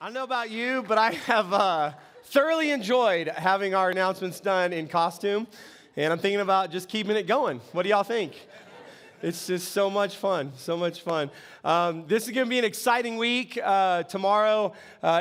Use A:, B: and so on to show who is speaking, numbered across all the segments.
A: I don't know about you, but I have thoroughly enjoyed having our announcements done in costume, and I'm thinking about just keeping it going. What do y'all think? It's just so much fun, so much fun. This is going to be an exciting week. Tomorrow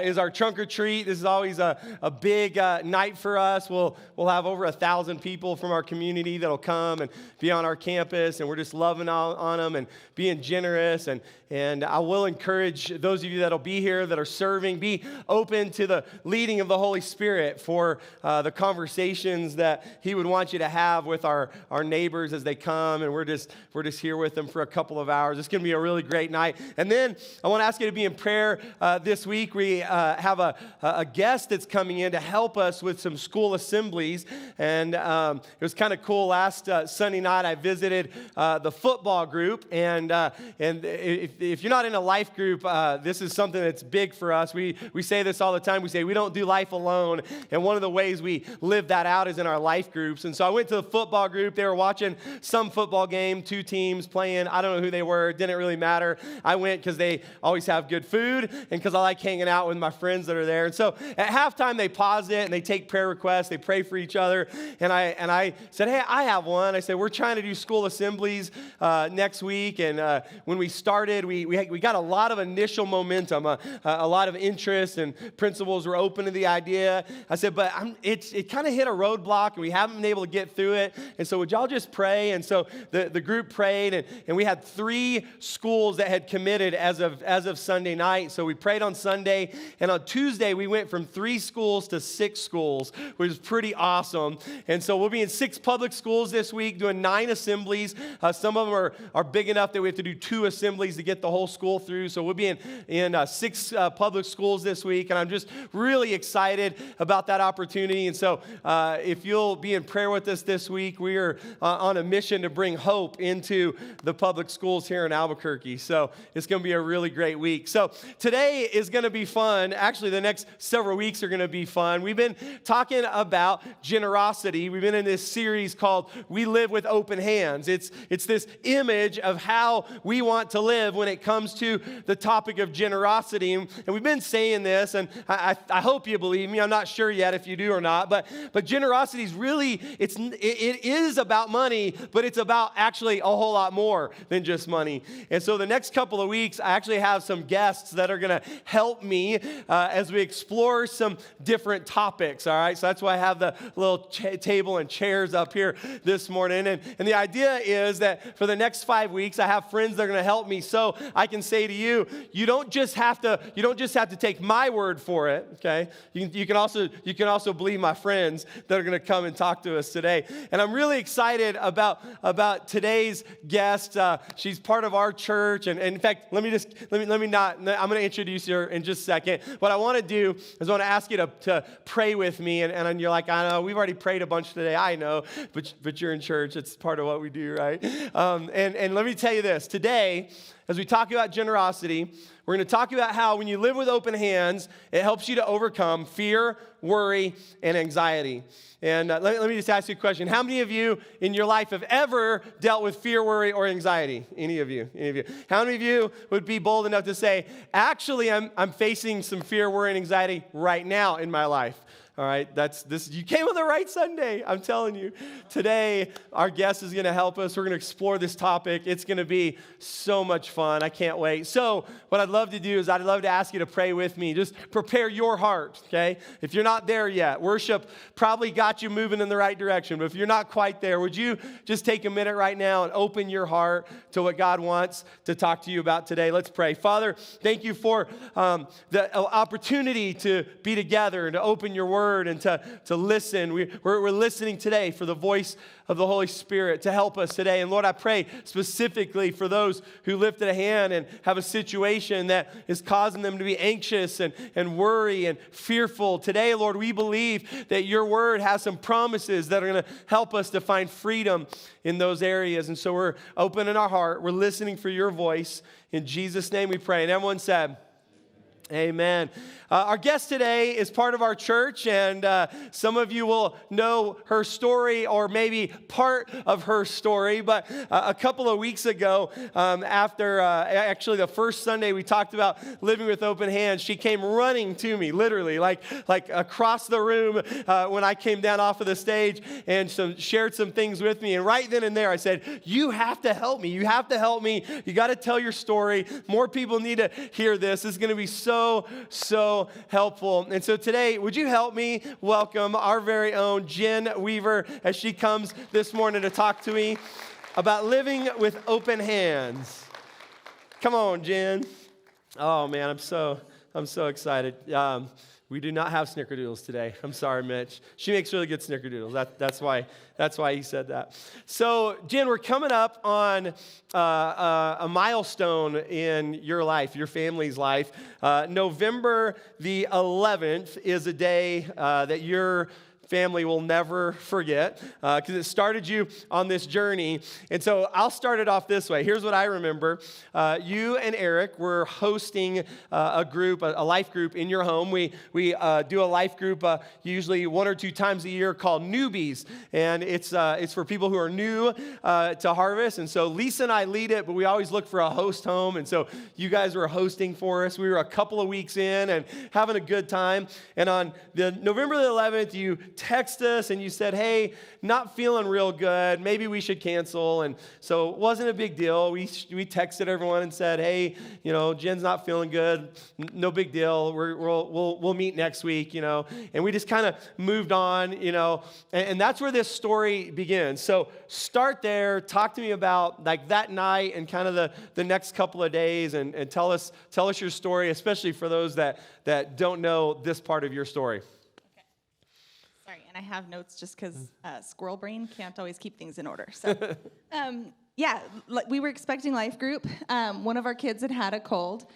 A: is our trunk or treat. This is always a big night for us. We'll have over 1,000 people from our community that'll come and be on our campus, and we're just loving on them and being generous. And I will encourage those of you that'll be here that are serving, be open to the leading of the Holy Spirit for the conversations that He would want you to have with our neighbors as they come, and we're just here with them for a couple of hours. It's going to be a really great night. And then I want to ask you to be in prayer this week. We have a guest that's coming in to help us with some school assemblies. And it was kind of cool. Last Sunday night, I visited the football group. And if you're not in a life group, this is something that's big for us. We say this all the time. We say we don't do life alone. And one of the ways we live that out is in our life groups. And so I went to the football group. They were watching some football game, two teams playing. I don't know who they were. It didn't really matter. I went because they always have good food and because I like hanging out with my friends that are there. And so at halftime, they pause it and they take prayer requests. They pray for each other. And I said, hey, I have one. I said, we're trying to do school assemblies next week. And when we started, we got a lot of initial momentum, a lot of interest, and principals were open to the idea. I said, but it kind of hit a roadblock and we haven't been able to get through it. And so would y'all just pray? And so the group prayed. And we had 3 schools that had committed as of Sunday night. So we prayed on Sunday, and on Tuesday we went from 3 schools to 6 schools, which is pretty awesome. And so we'll be in 6 public schools this week doing 9 assemblies. Some of them are big enough that we have to do 2 assemblies to get the whole school through. So we'll be in 6 public schools this week, and I'm just really excited about that opportunity. And so if you'll be in prayer with us this week, we are on a mission to bring hope into the public schools here in Albuquerque. So it's going to be a really great week. So today is going to be fun. Actually, the next several weeks are going to be fun. We've been talking about generosity. We've been in this series called We Live with Open Hands. It's this image of how we want to live when it comes to the topic of generosity. And we've been saying this, and I hope you believe me. I'm not sure yet if you do or not, but generosity is really, it is about money, but it's about actually a whole lot more than just money. And so the next couple of weeks, I actually have some guests that are going to help me as we explore some different topics, all right? So that's why I have the little table and chairs up here this morning. And the idea is that for the next 5 weeks, I have friends that are going to help me so I can say to you, you don't just have to take my word for it, okay? You can also believe my friends that are going to come and talk to us today. And I'm really excited about today's guest. She's part of our church, and in fact, let me not. I'm going to introduce her in just a second. What I want to do is I want to ask you to pray with me, and you're like, I know we've already prayed a bunch today. I know, but you're in church. It's part of what we do, right? And let me tell you this today, as we talk about generosity, we're going to talk about how when you live with open hands, it helps you to overcome fear, worry, and anxiety. And let me just ask you a question. How many of you in your life have ever dealt with fear, worry, or anxiety? Any of you? How many of you would be bold enough to say, actually, I'm facing some fear, worry, and anxiety right now in my life? All right, that's this. You came on the right Sunday, I'm telling you. Today, our guest is going to help us. We're going to explore this topic. It's going to be so much fun. I can't wait. So what I'd love to do is I'd love to ask you to pray with me. Just prepare your heart, okay? If you're not there yet, worship probably got you moving in the right direction. But if you're not quite there, would you just take a minute right now and open your heart to what God wants to talk to you about today? Let's pray. Father, thank you for the opportunity to be together and to open your word and to listen. We're listening today for the voice of the Holy Spirit to help us today. And Lord, I pray specifically for those who lifted a hand and have a situation that is causing them to be anxious and worry and fearful. Today, Lord, we believe that your word has some promises that are going to help us to find freedom in those areas. And so we're opening our heart. We're listening for your voice. In Jesus' name we pray. And everyone said, Amen. Our guest today is part of our church, and some of you will know her story or maybe part of her story. But a couple of weeks ago, after actually the first Sunday we talked about living with open hands, she came running to me, literally, like across the room when I came down off of the stage and shared some things with me. And right then and there, I said, "You have to help me. You have to help me. You got to tell your story. More people need to hear this. It's going to be so helpful." And so today, would you help me welcome our very own Jen Weaver as she comes this morning to talk to me about living with open hands. Come on, Jen. Oh man, I'm so excited. We do not have snickerdoodles today. I'm sorry, Mitch. She makes really good snickerdoodles. That's why he said that. So, Jen, we're coming up on a milestone in your life, your family's life. November the 11th is a day that your family will never forget because it started you on this journey. And so I'll start it off this way. Here's what I remember. You and Eric were hosting a group, a life group in your home. We do a life group usually 1 or 2 times a year called Newbies. And it's for people who are new to Harvest. And so Lisa and I lead it, but we always look for a host home. And so you guys were hosting for us. We were a couple of weeks in and having a good time. And on the November the 11th, you text us and you said, "Hey, not feeling real good. Maybe we should cancel." And so it wasn't a big deal. We texted everyone and said, "Hey, Jen's not feeling good. No big deal. We'll meet next week." And we just kind of moved on. And that's where this story begins. So start there. Talk to me about like that night and kind of the next couple of days, and tell us your story, especially for those that don't know this part of your story.
B: And I have notes just because squirrel brain can't always keep things in order. So, we were expecting life group. One of our kids had a cold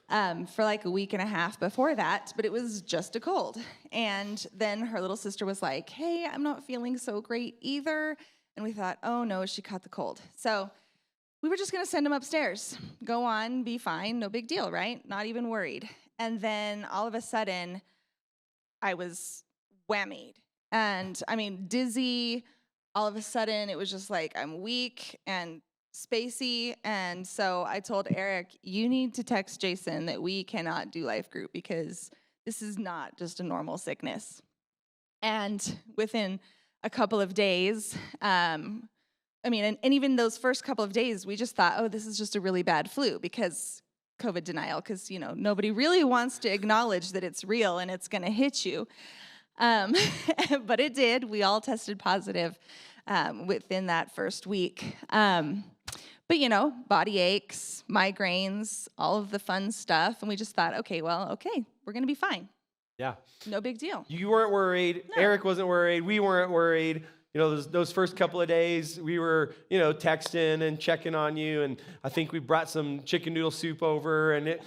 B: for like a week and a half before that, but it was just a cold. And then her little sister was like, "Hey, I'm not feeling so great either." And we thought, "Oh no, she caught the cold." So we were just going to send him upstairs. Go on, be fine, no big deal, right? Not even worried. And then all of a sudden, I was whammied. And dizzy. All of a sudden, it was just like I'm weak and spacey. And so I told Eric, "You need to text Jason that we cannot do life group because this is not just a normal sickness." And within a couple of days, and even those first couple of days, we just thought, "Oh, this is just a really bad flu," because COVID denial, because nobody really wants to acknowledge that it's real and it's going to hit you. But it did. We all tested positive within that first week. But body aches, migraines, all of the fun stuff. And we just thought, okay, we're going to be fine.
A: Yeah.
B: No big deal.
A: You weren't worried. No. Eric wasn't worried. We weren't worried. Those first couple of days, we were, texting and checking on you. And I think we brought some chicken noodle soup over. And it,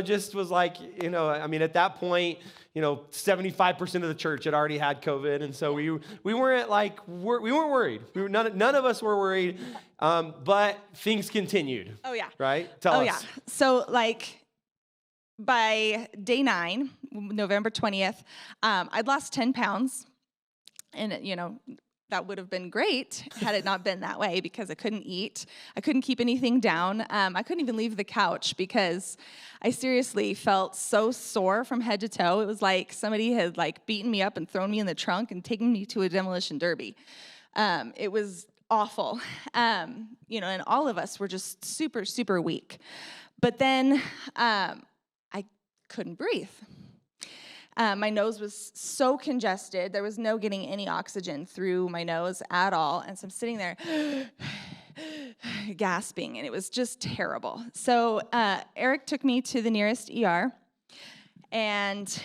A: just was like, at that point, 75% of the church had already had COVID. And so we weren't worried. None of us were worried. But things continued.
B: Oh, yeah.
A: Right? Tell us.
B: Yeah. So, by day 9, November 20th, I'd lost 10 pounds. And, that would have been great had it not been that way because I couldn't eat. I couldn't keep anything down. I couldn't even leave the couch because I seriously felt so sore from head to toe. It was like somebody had beaten me up and thrown me in the trunk and taken me to a demolition derby. It was awful. And all of us were just super, super weak. But then I couldn't breathe. My nose was so congested. There was no getting any oxygen through my nose at all. And so I'm sitting there gasping, and it was just terrible. So Eric took me to the nearest ER, and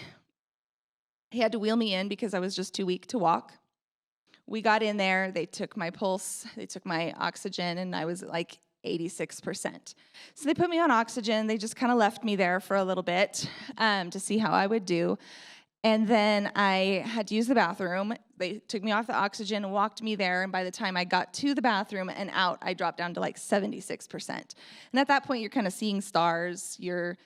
B: he had to wheel me in because I was just too weak to walk. We got in there. They took my pulse. They took my oxygen, and I was 86%. So they put me on oxygen. They just kind of left me there for a little bit to see how I would do. And then I had to use the bathroom. They took me off the oxygen and walked me there. And by the time I got to the bathroom and out, I dropped down to 76%. And at that point, you're kind of seeing stars. You're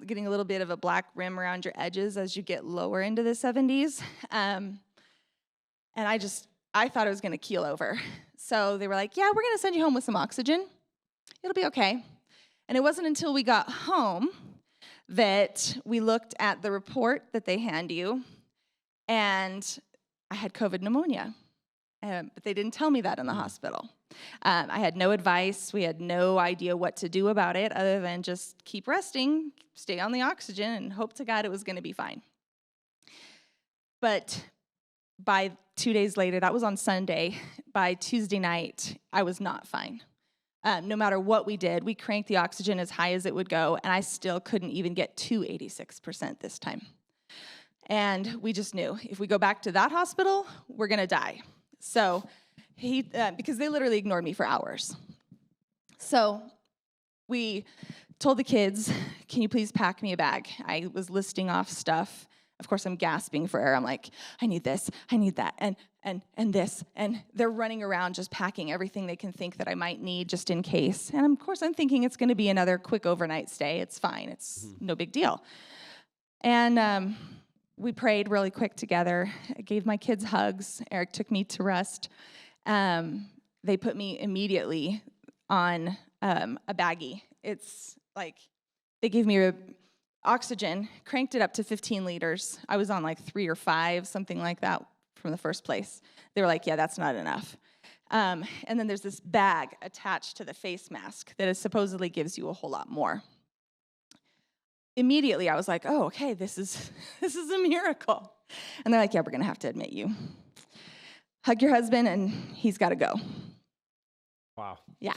B: getting a little bit of a black rim around your edges as you get lower into the 70s. And I thought it was going to keel over. So they were like, yeah, we're going to send you home with some oxygen. It'll be okay. And it wasn't until we got home that we looked at the report that they hand you, and I had COVID pneumonia. But they didn't tell me that in the hospital. I had no advice. We had no idea what to do about it other than just keep resting, stay on the oxygen, and hope to God it was going to be fine. But by 2 days later, that was on Sunday, by Tuesday night, I was not fine. No matter what we did, we cranked the oxygen as high as it would go, and I still couldn't even get to 86% this time. And we just knew, if we go back to that hospital, we're going to die. So because they literally ignored me for hours. So we told the kids, can you please pack me a bag? I was listing off stuff. Of course, I'm gasping for air. I'm like, I need this, I need that, and this. And they're running around just packing everything they can think that I might need just in case. And of course, I'm thinking it's going to be another quick overnight stay. It's fine. It's no big deal. And we prayed really quick together. I gave my kids hugs. Eric took me to rest. They put me immediately on a baggie. It's like they gave me oxygen, cranked it up to 15 liters. I was on like 3 or 5, something like that from the first place. They were like, yeah, that's not enough. And then there's this bag attached to the face mask that supposedly gives you a whole lot more. Immediately, I was like, oh, okay, this is a miracle. And they're like, yeah, we're going to have to admit you. Hug your husband, and he's got to go.
A: Wow.
B: Yeah.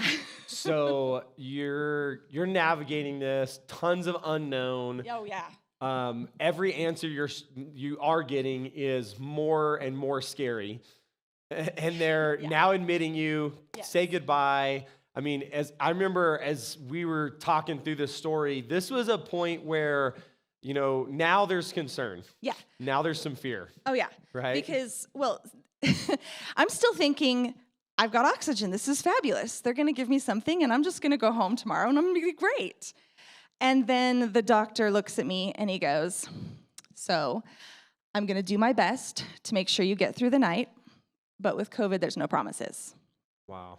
A: So you're navigating this, tons of unknown.
B: Oh, yeah.
A: Every answer you are getting is more and more scary. And they're now admitting you, say goodbye. I mean, as I remember as we were talking through this story, this was a point where, now there's concern.
B: Yeah.
A: Now there's some fear.
B: Oh, yeah.
A: Right?
B: Because, I'm still thinking, I've got oxygen. This is fabulous. They're going to give me something, and I'm just going to go home tomorrow, and I'm going to be great. And then the doctor looks at me, and he goes, so I'm going to do my best to make sure you get through the night, but with COVID, there's no promises.
A: Wow.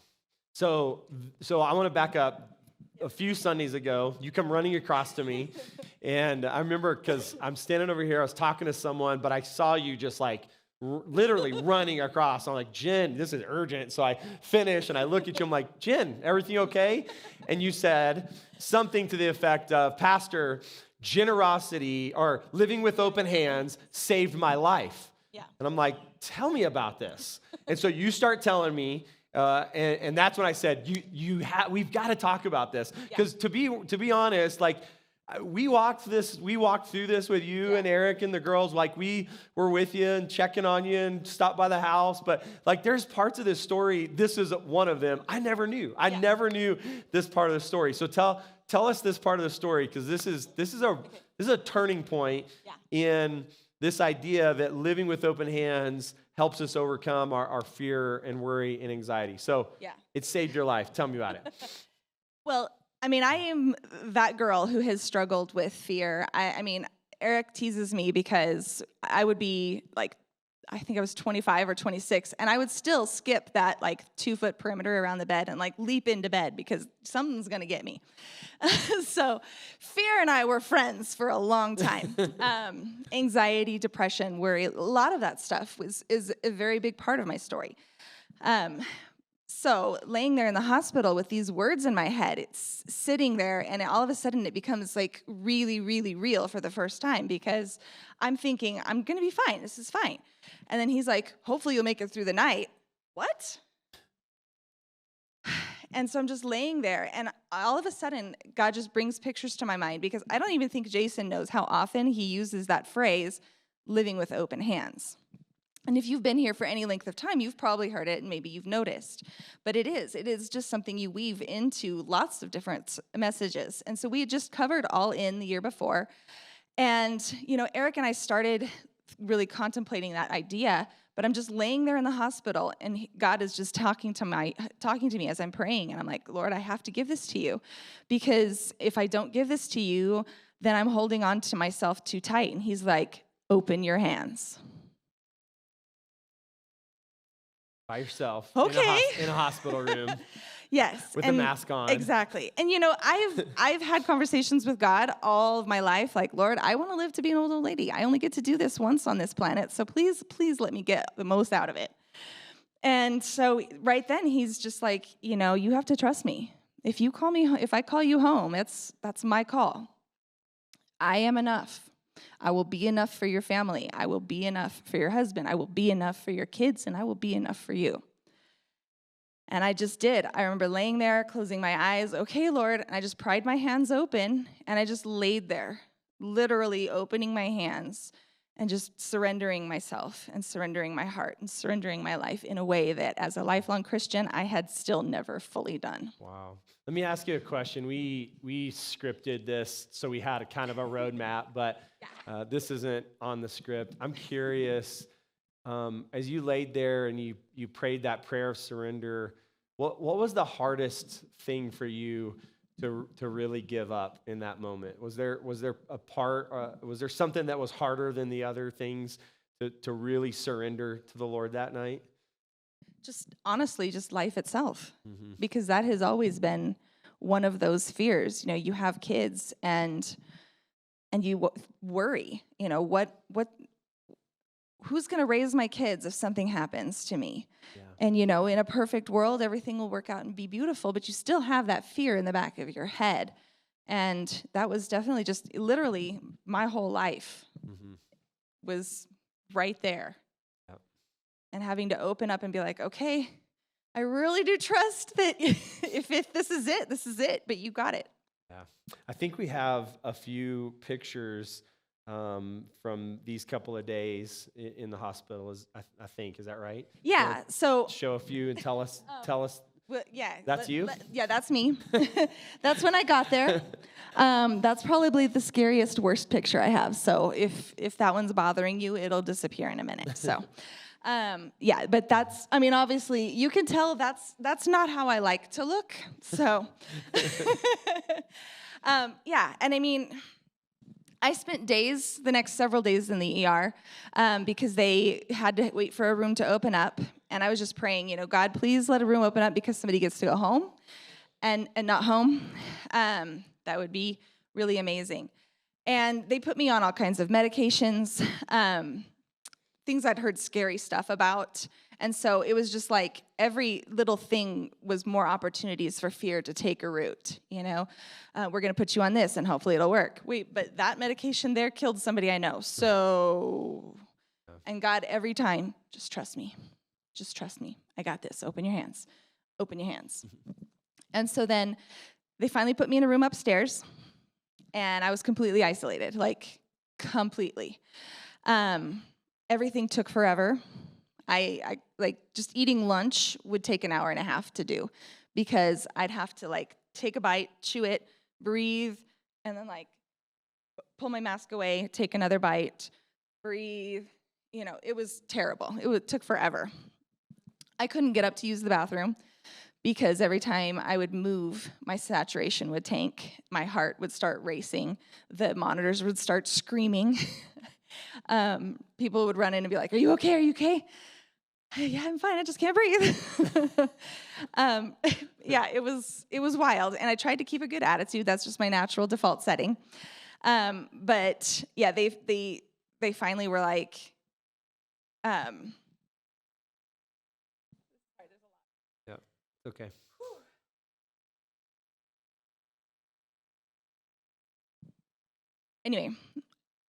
A: So I want to back up. A few Sundays ago, you come running across to me, and I remember because I'm standing over here, I was talking to someone, but I saw you just like literally running across. I'm like, Jen, this is urgent. So I finish, and I look at you, I'm like, Jen, everything okay? And you said something to the effect of, Pastor, generosity or living with open hands saved my life.
B: Yeah.
A: And I'm like, tell me about this. And so you start telling me, and that's when I said, we've got to talk about this. Because to be honest, like, we walked through this with you and Eric and the girls. Like, we were with you and checking on you and stopped by the house. But like, there's parts of this story. This is one of them. I never knew. I never knew this part of the story. So tell us this part of the story, because this is a turning point in this idea that living with open hands helps us overcome our fear and worry and anxiety. So it saved your life. Tell me about it.
B: Well, I mean, I am that girl who has struggled with fear. I mean, Eric teases me because I would be like, I think I was 25 or 26, and I would still skip that like 2-foot perimeter around the bed and like leap into bed because something's gonna get me. So fear and I were friends for a long time. Anxiety, depression, worry, a lot of that stuff is a very big part of my story. So laying there in the hospital with these words in my head, it's sitting there, and all of a sudden it becomes like really, really real for the first time, because I'm thinking, I'm going to be fine. This is fine. And then he's like, hopefully you'll make it through the night. What? And so I'm just laying there, and all of a sudden God just brings pictures to my mind, because I don't even think Jason knows how often he uses that phrase, living with open hands. And if you've been here for any length of time, you've probably heard it, and maybe you've noticed. But it is just something you weave into lots of different messages. And so we had just covered all in the year before. And, Eric and I started really contemplating that idea, but I'm just laying there in the hospital, and God is just talking to me as I'm praying. And I'm like, Lord, I have to give this to you, because if I don't give this to you, then I'm holding on to myself too tight. And he's like, open your hands.
A: By yourself.
B: Okay.
A: In a hospital room.
B: Yes.
A: With a mask on.
B: Exactly. And I've had conversations with God all of my life, like, Lord, I want to live to be an old lady. I only get to do this once on this planet. So please let me get the most out of it. And so right then he's just like, you have to trust me. If I call you home, that's my call. I am enough. I will be enough for your family. I will be enough for your husband. I will be enough for your kids, and I will be enough for you. And I just did. I remember laying there, closing my eyes. Okay, Lord. And I just pried my hands open, and I just laid there, literally opening my hands and just surrendering myself and surrendering my heart and surrendering my life in a way that, as a lifelong Christian, I had still never fully done.
A: Wow. Let me ask you a question. We scripted this, so we had a kind of a roadmap, but this isn't on the script. I'm curious, as you laid there and you prayed that prayer of surrender, what was the hardest thing for you to really give up in that moment? Was there a part, was there something that was harder than the other things to really surrender to the Lord that night?
B: Just honestly, just life itself, because that has always been one of those fears. You have kids and you worry, who's going to raise my kids if something happens to me? Yeah. And, in a perfect world, everything will work out and be beautiful, but you still have that fear in the back of your head. And that was definitely just literally my whole life was right there. Yep. And having to open up and be like, okay, I really do trust that if this is it, but you got it.
A: Yeah. I think we have a few pictures from these couple of days in the hospital. I think, is that right?
B: Yeah. So
A: show a few and tell us.
B: Well, yeah.
A: That's you?
B: Yeah, that's me. That's when I got there. That's probably the scariest, worst picture I have. So if that one's bothering you, it'll disappear in a minute. So, yeah, but obviously you can tell that's not how I like to look. So, yeah, and I spent the next several days in the ER because they had to wait for a room to open up. And I was just praying, God, please let a room open up because somebody gets to go home and not home. That would be really amazing. And they put me on all kinds of medications, things I'd heard scary stuff about. And so it was just like every little thing was more opportunities for fear to take a root, We're going to put you on this and hopefully it'll work. Wait, but that medication there killed somebody I know. So, and God, every time, just trust me. Just trust me. I got this. Open your hands. Open your hands. And so then they finally put me in a room upstairs and I was completely isolated, like completely. Everything took forever. I just eating lunch would take an hour and a half to do because I'd have to take a bite, chew it, breathe, and then pull my mask away, take another bite, breathe. It was terrible. It took forever. I couldn't get up to use the bathroom because every time I would move, my saturation would tank. My heart would start racing. The monitors would start screaming. People would run in and be like, "Are you okay? Are you okay?" Yeah, I'm fine. I just can't breathe. Yeah, it was wild, and I tried to keep a good attitude. That's just my natural default setting. But yeah, they finally were like, yeah,
A: okay.
B: Anyway,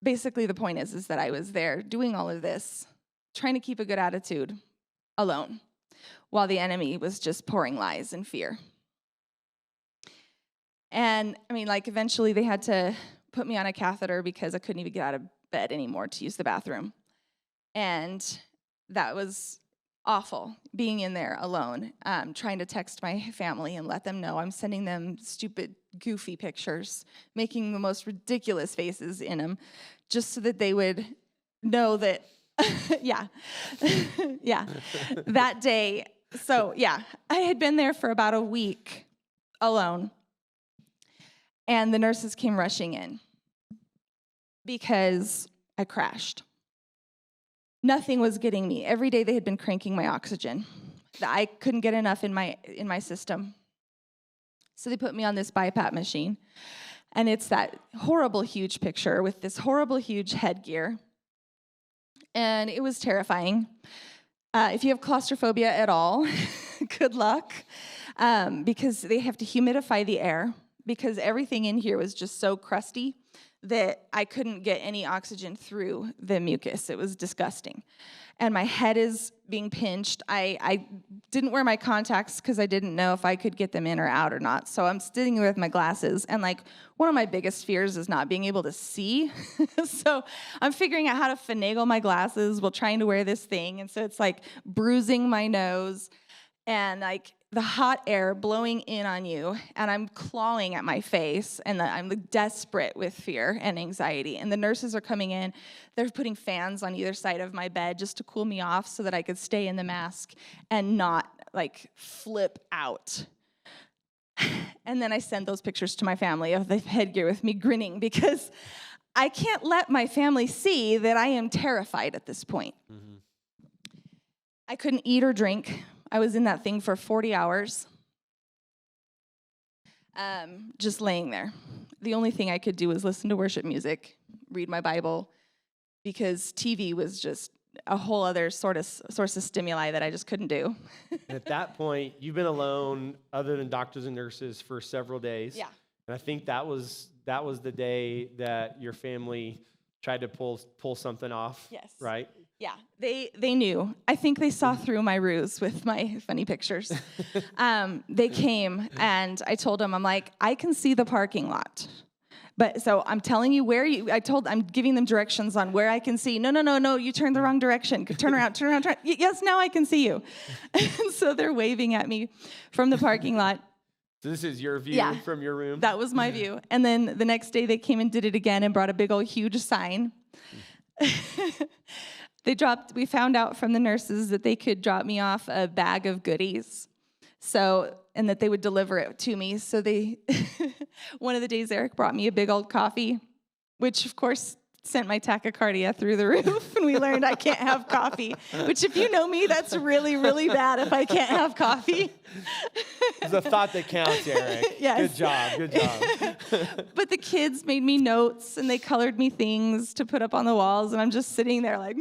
B: basically the point is that I was there doing all of this, trying to keep a good attitude alone, while the enemy was just pouring lies and fear. And eventually they had to put me on a catheter because I couldn't even get out of bed anymore to use the bathroom. And that was awful, being in there alone, trying to text my family and let them know I'm sending them stupid, goofy pictures, making the most ridiculous faces in them, just so that they would know that, yeah, yeah, that day. So, yeah, I had been there for about a week alone, and the nurses came rushing in. because I crashed. Nothing was getting me. Every day they had been cranking my oxygen. I couldn't get enough in my system. So they put me on this BiPAP machine. And it's that horrible, huge picture with this horrible, huge headgear. And it was terrifying. If you have claustrophobia at all, good luck, because they have to humidify the air, because everything in here was just so crusty that I couldn't get any oxygen through the mucus. It was disgusting. And my head is being pinched. I didn't wear my contacts because I didn't know if I could get them in or out or not. So I'm sitting with my glasses, and like one of my biggest fears is not being able to see. So I'm figuring out how to finagle my glasses while trying to wear this thing. And so it's like bruising my nose and like the hot air blowing in on you, and I'm clawing at my face, and I'm desperate with fear and anxiety. And the nurses are coming in. They're putting fans on either side of my bed just to cool me off so that I could stay in the mask and not like flip out. And then I send those pictures to my family of the headgear with me grinning, because I can't let my family see that I am terrified at this point. Mm-hmm. I couldn't eat or drink. I was in that thing for 40 hours, just laying there. The only thing I could do was listen to worship music, read my Bible, because TV was just a whole other source of stimuli that I just couldn't do.
A: At that point, you've been alone, other than doctors and nurses, for several days.
B: Yeah.
A: And I think that was the day that your family tried to pull something off.
B: Yes.
A: Right?
B: Yeah, they knew. I think they saw through my ruse with my funny pictures. They came, and I told them, I'm like, I can see the parking lot. But so I'm telling you I'm giving them directions on where I can see. No, you turned the wrong direction. Turn around. Yes, now I can see you. And so they're waving at me from the parking lot.
A: So this is your view from your room?
B: That was my view. And then the next day they came and did it again and brought a big old huge sign. We found out from the nurses that they could drop me off a bag of goodies. So, and that they would deliver it to me. So one of the days Eric brought me a big old coffee, which of course sent my tachycardia through the roof, and we learned I can't have coffee, which if you know me, that's really, really bad if I can't have coffee.
A: It's a thought that counts, Eric.
B: Yes.
A: Good job.
B: But the kids made me notes, and they colored me things to put up on the walls, and I'm just sitting there like,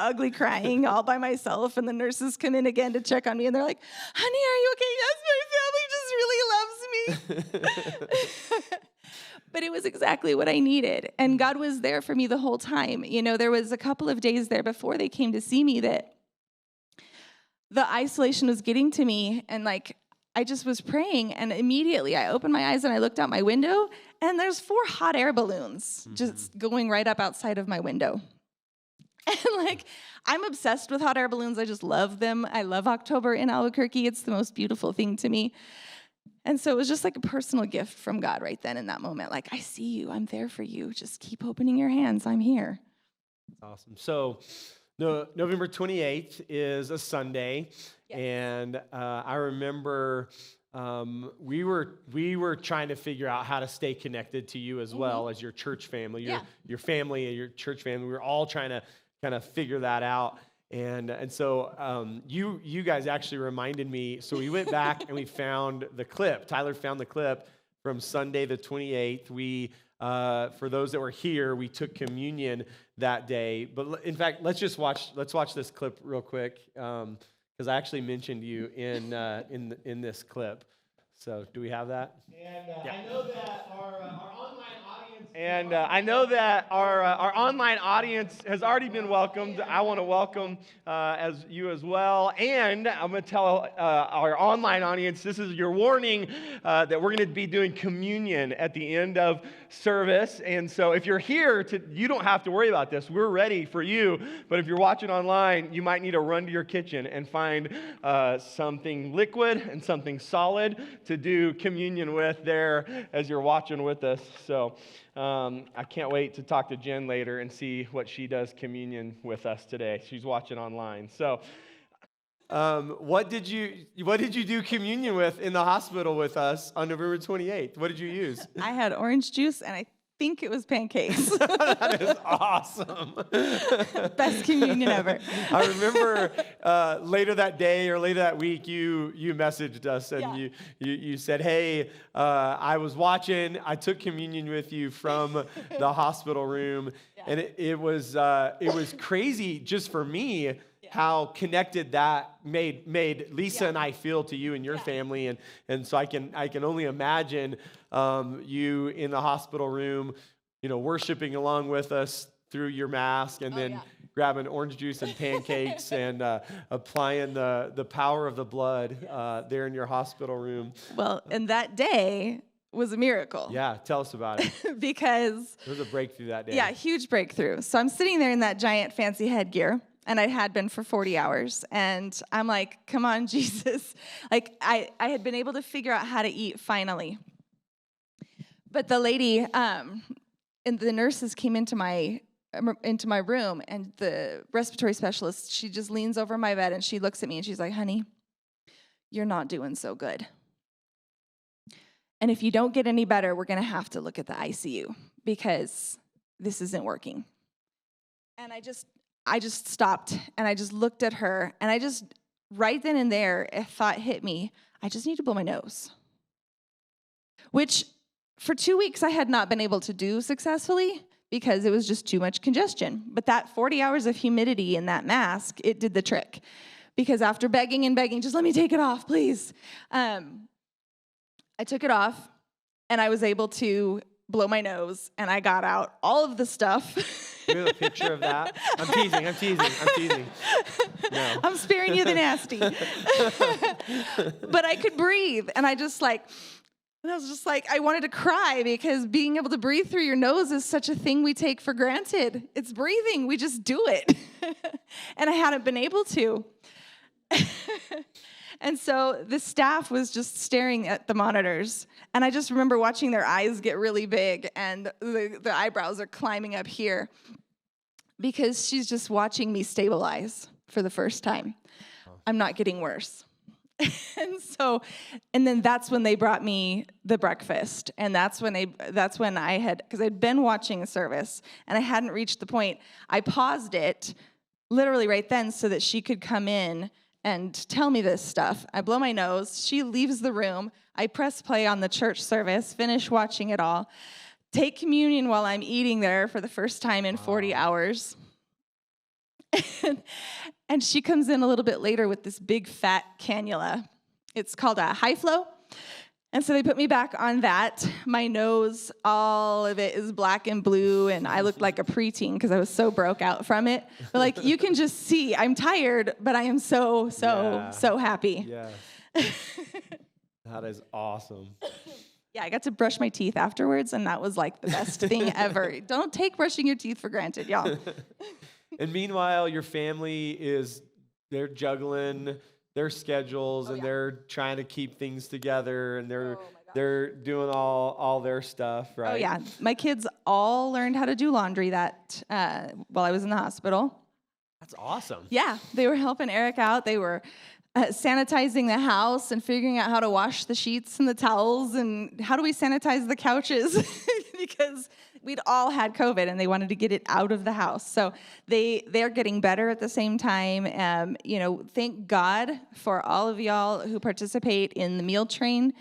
B: ugly crying all by myself, and the nurses come in again to check on me, and they're like, honey, are you okay? Yes, my family just really loves me. But it was exactly what I needed. And God was there for me the whole time. You know, there was a couple of days there before they came to see me that the isolation was getting to me. And like, I just was praying. And immediately I opened my eyes and I looked out my window. And there's 4 hot air balloons just going right up outside of my window. And like, I'm obsessed with hot air balloons. I just love them. I love October in Albuquerque. It's the most beautiful thing to me. And so it was just like a personal gift from God right then in that moment. Like, I see you. I'm there for you. Just keep opening your hands. I'm here.
A: Awesome. So November 28th is a Sunday.
B: Yes.
A: And I remember we were trying to figure out how to stay connected to you as well as your church family, your family and your church family. We were all trying to kind of figure that out. And so you guys actually reminded me. So we went back and we found the clip. Tyler found the clip from Sunday the 28th. We, for those that were here, we took communion that day. But in fact, let's watch this clip real quick because I actually mentioned you in this clip. So do we have that? And I know that our online audience. And I know that our online audience has already been welcomed. I want to welcome as you as well. And I'm going to tell our online audience, this is your warning that we're going to be doing communion at the end of service. And so if you're here, you don't have to worry about this. We're ready for you. But if you're watching online, you might need to run to your kitchen and find something liquid and something solid to do communion with there as you're watching with us. So I can't wait to talk to Jen later and see what she does communion with us today. She's watching online. So what did you do communion with in the hospital with us on November 28th? What did you use?
B: I had orange juice, and I think it was pancakes.
A: That is awesome.
B: Best communion ever.
A: I remember later that day or later that week, you messaged us and you said, "Hey, I was watching. I took communion with you from the hospital room, and it was crazy just for me." How connected that made Lisa and I feel to you and your family, and so I can only imagine you in the hospital room, worshiping along with us through your mask, and then grabbing orange juice and pancakes and applying the power of the blood there in your hospital room.
B: Well, and that day was a miracle.
A: Yeah, tell us about it.
B: Because
A: there was a breakthrough that day.
B: Yeah, huge breakthrough. So I'm sitting there in that giant fancy headgear. And I had been for 40 hours. And I'm like, come on, Jesus. Like, I had been able to figure out how to eat finally. But the lady, and the nurses came into my room, and the respiratory specialist, she just leans over my bed, and she looks at me, and she's like, honey, you're not doing so good. And if you don't get any better, we're going to have to look at the ICU, because this isn't working. And I just stopped, and I just looked at her, and I just, right then and there, a thought hit me, I just need to blow my nose. Which, for 2 weeks, I had not been able to do successfully because it was just too much congestion. But that 40 hours of humidity in that mask, it did the trick. Because after begging and begging, just let me take it off, please. I took it off, and I was able to blow my nose, and I got out all of the stuff.
A: You have a picture of that? I'm teasing. No.
B: I'm sparing you the nasty. But I could breathe, and I was just like, I wanted to cry, because being able to breathe through your nose is such a thing we take for granted. It's breathing. We just do it. And I hadn't been able to. And so the staff was just staring at the monitors. And I just remember watching their eyes get really big, and the eyebrows are climbing up here, because she's just watching me stabilize for the first time. I'm not getting worse. And then that's when they brought me the breakfast. And that's when I had, because I'd been watching a service and I hadn't reached the point. I paused it literally right then so that she could come in and tell me this stuff. I blow my nose. She leaves the room. I press play on the church service, finish watching it all, take communion while I'm eating there for the first time in 40 hours. And she comes in a little bit later with this big fat cannula. It's called a high flow. And so they put me back on that. My nose, all of it is black and blue, and I looked like a preteen because I was so broke out from it. But like, you can just see, I'm tired, but I am so happy.
A: Yeah. That is awesome.
B: Yeah, I got to brush my teeth afterwards, and that was like the best thing ever. Don't take brushing your teeth for granted, y'all.
A: And meanwhile, your family they're juggling their schedules, and they're trying to keep things together, and they're doing all their stuff, right?
B: Oh yeah, my kids all learned how to do laundry while I was in the hospital.
A: That's awesome.
B: Yeah, they were helping Eric out. They were sanitizing the house and figuring out how to wash the sheets and the towels, and how do we sanitize the couches because we'd all had COVID and they wanted to get it out of the house. So they're getting better at the same time. Thank God for all of y'all who participate in the meal train,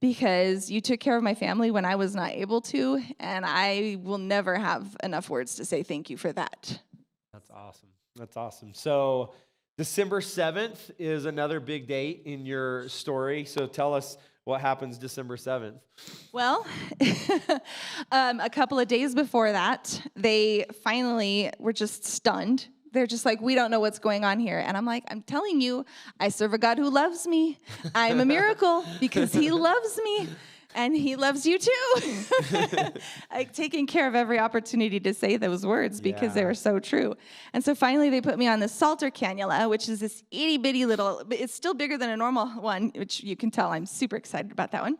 B: because you took care of my family when I was not able to, and I will never have enough words to say thank you for that.
A: That's awesome. So December 7th is another big date in your story. So tell us what happens December 7th.
B: Well, a couple of days before that, they finally were just stunned. They're just like, we don't know what's going on here. And I'm like, I'm telling you, I serve a God who loves me. I'm a miracle because he loves me. And he loves you too. Like, taking care of every opportunity to say those words because they were so true. And so finally they put me on the Salter cannula, which is this itty bitty little, but it's still bigger than a normal one, which you can tell I'm super excited about that one.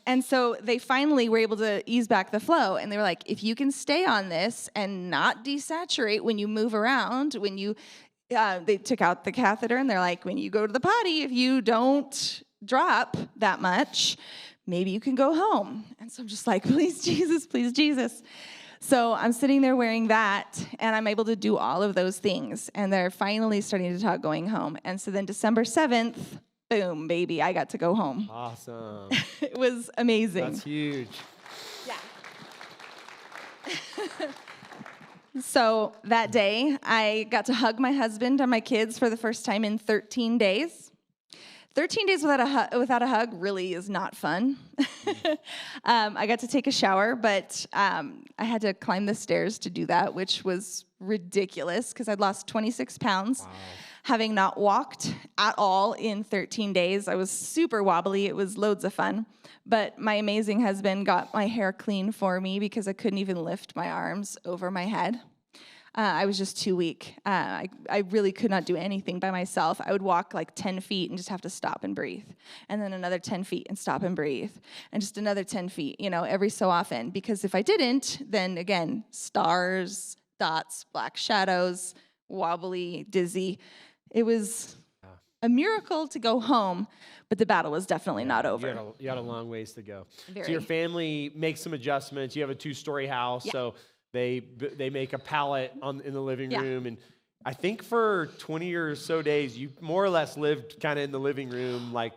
B: And so they finally were able to ease back the flow. And they were like, if you can stay on this and not desaturate when you move around, they took out the catheter, and they're like, when you go to the potty, if you don't drop that much, maybe you can go home. And so I'm just like, please, Jesus, please, Jesus. So I'm sitting there wearing that, and I'm able to do all of those things. And they're finally starting to talk going home. And so then December 7th, boom, baby, I got to go home.
A: Awesome.
B: It was amazing.
A: That's huge.
B: Yeah. So that day, I got to hug my husband and my kids for the first time in 13 days. 13 days without a hug really is not fun. I got to take a shower, but I had to climb the stairs to do that, which was ridiculous because I'd lost 26 pounds. Wow. Having not walked at all in 13 days. I was super wobbly. It was loads of fun. But my amazing husband got my hair clean for me because I couldn't even lift my arms over my head. I was just too weak. I really could not do anything by myself. I would walk like 10 feet and just have to stop and breathe. And then another 10 feet and stop and breathe. And just another 10 feet, every so often. Because if I didn't, then again, stars, dots, black shadows, wobbly, dizzy. It was a miracle to go home, but the battle was definitely not over.
A: You had a long ways to go.
B: Very.
A: So your family makes some adjustments. You have a 2-story house, so they make a pallet in the living room, and I think for 20 or so days, you more or less lived kind of in the living room, like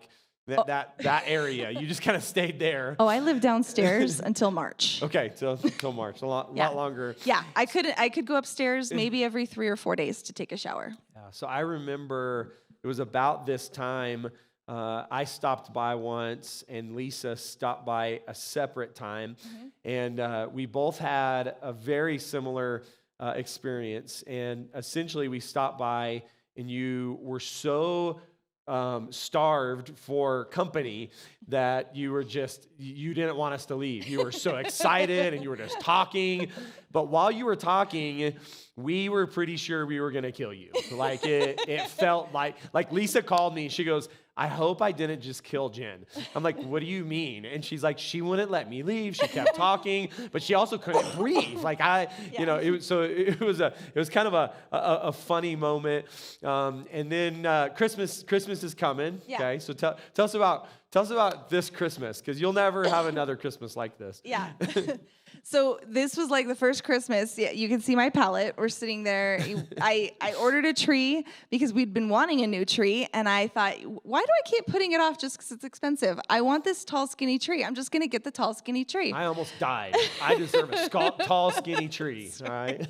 A: that area. You just kind of stayed there.
B: Oh, I lived downstairs until March.
A: Okay, till March, a lot longer.
B: Yeah, I could go upstairs maybe every 3 or 4 days to take a shower.
A: Yeah, so I remember it was about this time. I stopped by once, and Lisa stopped by a separate time, and we both had a very similar experience. And essentially, we stopped by, and you were so starved for company that you didn't want us to leave. You were so excited, and you were just talking. But while you were talking, we were pretty sure we were going to kill you. Like it felt like Lisa called me. She goes, I hope I didn't just kill Jen. I'm like, what do you mean? And she's like, she wouldn't let me leave. She kept talking, but she also couldn't breathe. Like it was kind of a funny moment. And then Christmas is coming. Yeah. Okay, so tell us about this Christmas, because you'll never have another Christmas like this.
B: Yeah. So this was like the first Christmas. Yeah, you can see my pallet. We're sitting there. I ordered a tree because we'd been wanting a new tree. And I thought, why do I keep putting it off just because it's expensive? I want this tall, skinny tree. I'm just going to get the tall, skinny tree.
A: I almost died. I deserve a tall, skinny tree. All right.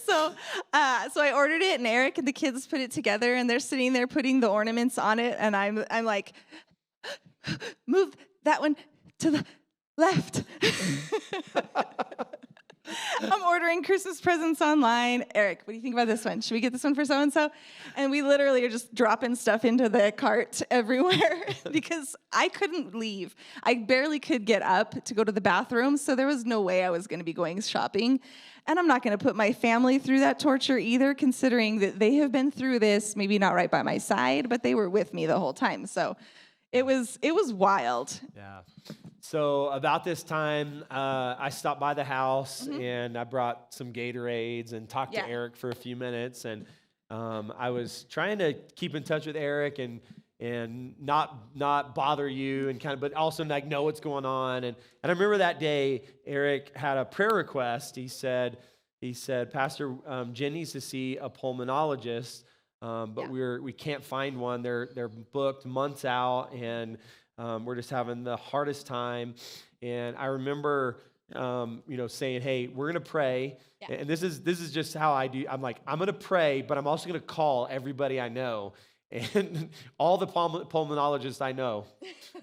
B: So I ordered it, and Eric and the kids put it together, and they're sitting there putting the ornaments on it. And I'm like, move that one to the left. I'm ordering Christmas presents online. Eric, what do you think about this one? Should we get this one for so-and-so? And we literally are just dropping stuff into the cart everywhere because I couldn't leave. I barely could get up to go to the bathroom, so there was no way I was going to be going shopping. And I'm not going to put my family through that torture either, considering that they have been through this, maybe not right by my side, but they were with me the whole time. So it was wild.
A: Yeah. So about this time, I stopped by the house, and I brought some Gatorades and talked to Eric for a few minutes. And I was trying to keep in touch with Eric and not bother you, and but also like know what's going on. And I remember that day, Eric had a prayer request. He said, Pastor, Jen needs to see a pulmonologist, but we can't find one. They're booked months out, and we're just having the hardest time. And I remember, saying, hey, we're going to pray. Yeah. And this is just how I do. I'm like, I'm going to pray, but I'm also going to call everybody I know. And all the pulmonologists I know,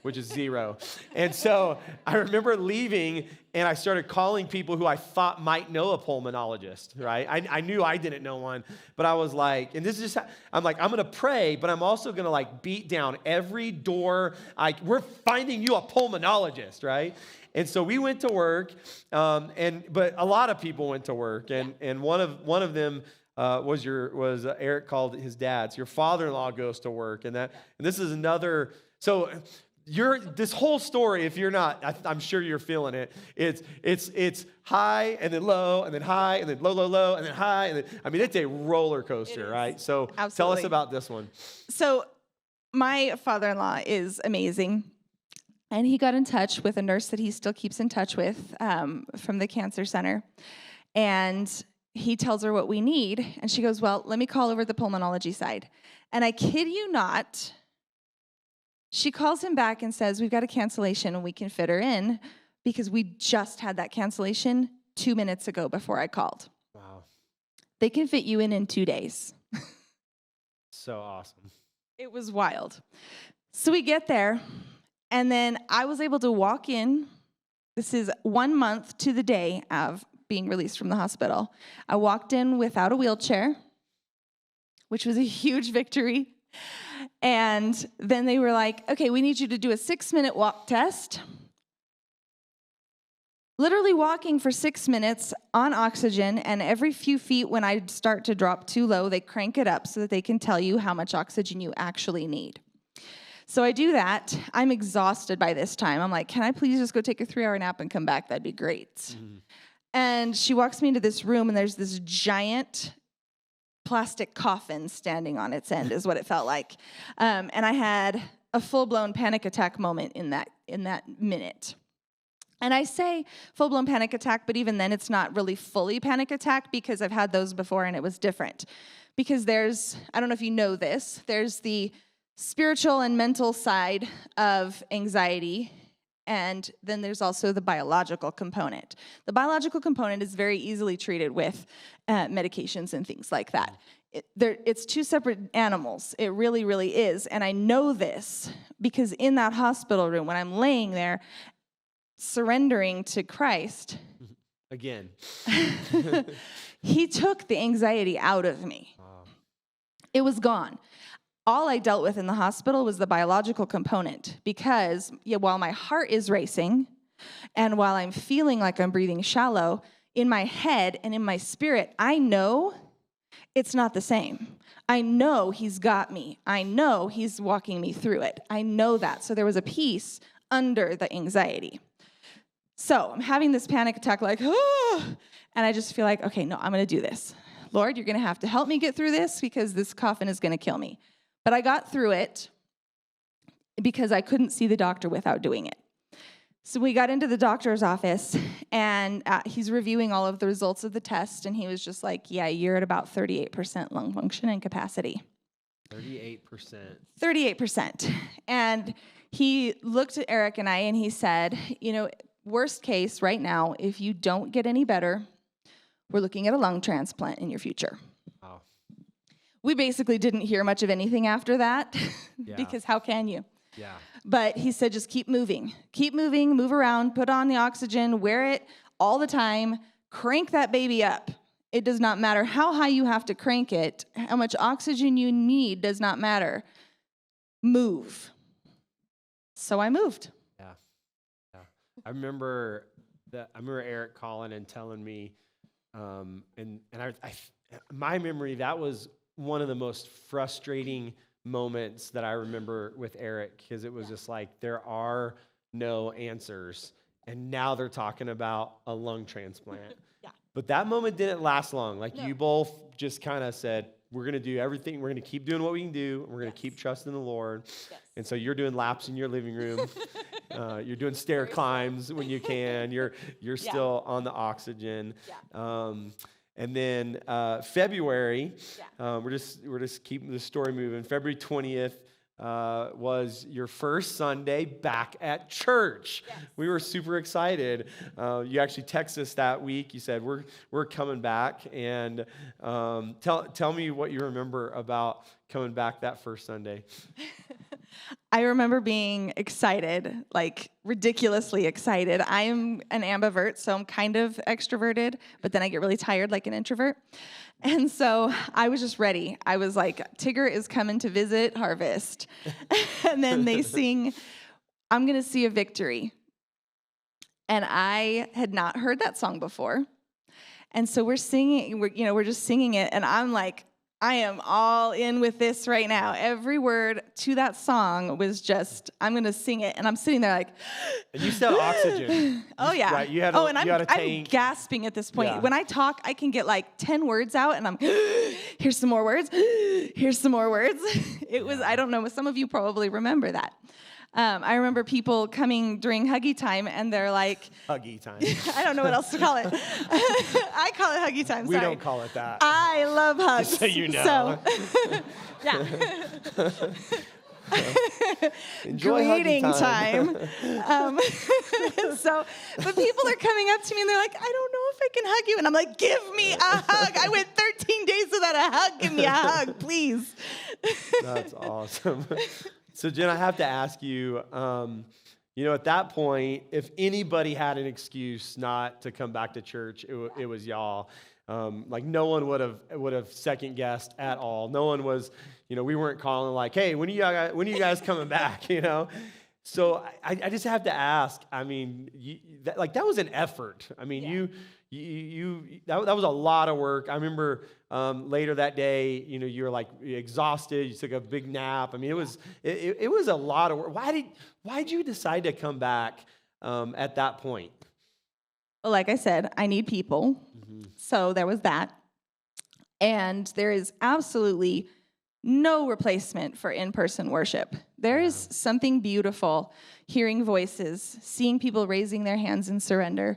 A: which is 0. And so I remember leaving, and I started calling people who I thought might know a pulmonologist, right? I knew I didn't know one, but I was like, and this is just how, I'm like, I'm going to pray, but I'm also going to like beat down every door. We're finding you a pulmonologist, right? And so we went to work, but a lot of people went to work, and one of them was Eric called his dad's. Your father-in-law goes to work, and this is another. So this whole story, if you're not, I'm sure you're feeling it. It's high and then low and then high and then low and then high and then it's a roller coaster, right? So
B: Absolutely.
A: Tell us about this one.
B: So my father-in-law is amazing. And he got in touch with a nurse that he still keeps in touch with from the cancer center. And he tells her what we need. And she goes, well, let me call over the pulmonology side. And I kid you not, she calls him back and says, we've got a cancellation and we can fit her in because we just had that cancellation 2 minutes ago before I called.
A: Wow.
B: They can fit you in 2 days.
A: So awesome.
B: It was wild. So we get there, and then I was able to walk in. This is 1 month to the day of being released from the hospital. I walked in without a wheelchair, which was a huge victory. And then they were like, okay, we need you to do a 6-minute walk test. Literally walking for 6 minutes on oxygen, and every few feet when I start to drop too low, they crank it up so that they can tell you how much oxygen you actually need. So I do that. I'm exhausted by this time. I'm like, can I please just go take a 3-hour nap and come back? That'd be great. Mm-hmm. And she walks me into this room, and there's this giant plastic coffin standing on its end, is what it felt like. And I had a full-blown panic attack moment in that minute. And I say full-blown panic attack, but even then it's not really fully panic attack because I've had those before and it was different. Because there's, I don't know if you know this, there's the spiritual and mental side of anxiety, and then there's also the biological component. The biological component is very easily treated with medications and things like that. It's two separate animals. It really, really is. And I know this because in that hospital room, when I'm laying there, surrendering to Christ,
A: again,
B: he took the anxiety out of me. Wow. It was gone. All I dealt with in the hospital was the biological component because while my heart is racing and while I'm feeling like I'm breathing shallow, in my head and in my spirit, I know it's not the same. I know he's got me. I know he's walking me through it. I know that. So there was a peace under the anxiety. So I'm having this panic attack like, oh, and I just feel like, okay, no, I'm going to do this. Lord, you're going to have to help me get through this because this coffin is going to kill me. But I got through it because I couldn't see the doctor without doing it. So we got into the doctor's office, and he's reviewing all of the results of the test, and he was just like, yeah, you're at about 38% lung function and capacity.
A: 38%.
B: 38%. And he looked at Eric and I, and he said, worst case right now, if you don't get any better, we're looking at a lung transplant in your future.
A: Wow.
B: We basically didn't hear much of anything after that because how can you?
A: Yeah.
B: But he said, just keep moving, move around, put on the oxygen, wear it all the time, crank that baby up. It does not matter how high you have to crank it. How much oxygen you need does not matter. Move. So I moved.
A: Yeah. I remember Eric calling and telling me, and my memory, that was one of the most frustrating moments that I remember with Eric, because it was just like, there are no answers. And now they're talking about a lung transplant. Yeah. But that moment didn't last long. Like, you both just kind of said, we're going to do everything. We're going to keep doing what we can do. We're going to keep trusting the Lord. Yes. And so you're doing laps in your living room. You're doing stair climbs when you can. You're still on the oxygen. Yeah. And then February, we're just keeping the story moving. February 20th was your first Sunday back at church. Yes. We were super excited. You actually texted us that week. You said we're coming back, and tell me what you remember about coming back that first Sunday.
B: I remember being excited, like ridiculously excited. I am an ambivert, so I'm kind of extroverted, but then I get really tired like an introvert. And so I was just ready. I was like, Tigger is coming to visit Harvest. And then they sing, I'm going to see a victory. And I had not heard that song before. And so we're singing, we're just singing it. And I'm like, I am all in with this right now. Every word to that song was just, I'm going to sing it. And I'm sitting there like.
A: And you said oxygen.
B: Oh, yeah.
A: Right, you had a tank.
B: I'm gasping at this point. Yeah. When I talk, I can get like 10 words out, and I'm, here's some more words. Here's some more words. It was, I don't know, some of you probably remember that. I remember people coming during huggy time, and they're like,
A: Huggy time.
B: I don't know what else to call it. I call it huggy time.
A: We
B: Sorry.
A: don't call it that.
B: I love hugs.
A: Just so you know.
B: So, yeah.
A: Enjoy
B: Greeting
A: huggy time.
B: But people are coming up to me and they're like, I don't know if I can hug you. And I'm like, give me a hug. I went 13 days without a hug. Give me a hug, please.
A: That's awesome. So, Jen, I have to ask you, at that point, if anybody had an excuse not to come back to church, it was y'all. Like no one would have second guessed at all. No one was, we weren't calling like, hey, when are you guys coming back? So I just have to ask. I mean, that was an effort. I mean, that was a lot of work. I remember later that day, you were like exhausted. You took a big nap. I mean, it was a lot of work. Why'd you decide to come back at that point?
B: Well, like I said, I need people. So there was that. And there is absolutely no replacement for in-person worship. There is something beautiful hearing voices, seeing people raising their hands in surrender,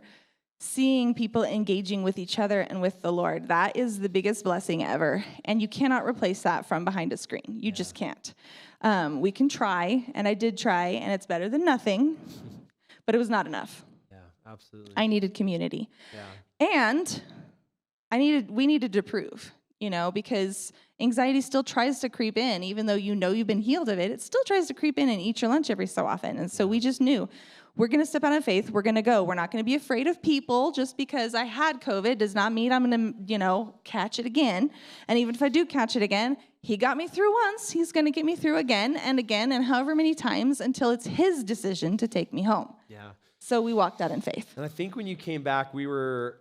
B: seeing people engaging with each other and with the Lord. That is the biggest blessing ever. And you cannot replace that from behind a screen. You just can't. We can try, and I did try, and it's better than nothing, but it was not enough.
A: Yeah, absolutely.
B: I needed community.
A: Yeah.
B: And we needed to prove, because anxiety still tries to creep in, even though you've been healed of it. It still tries to creep in and eat your lunch every so often. And so we just knew we're going to step out in faith. We're going to go. We're not going to be afraid of people. Just because I had COVID does not mean I'm going to, catch it again. And even if I do catch it again, he got me through once. He's going to get me through again, and however many times until it's his decision to take me home.
A: Yeah.
B: So we walked out in faith.
A: And I think when you came back, we were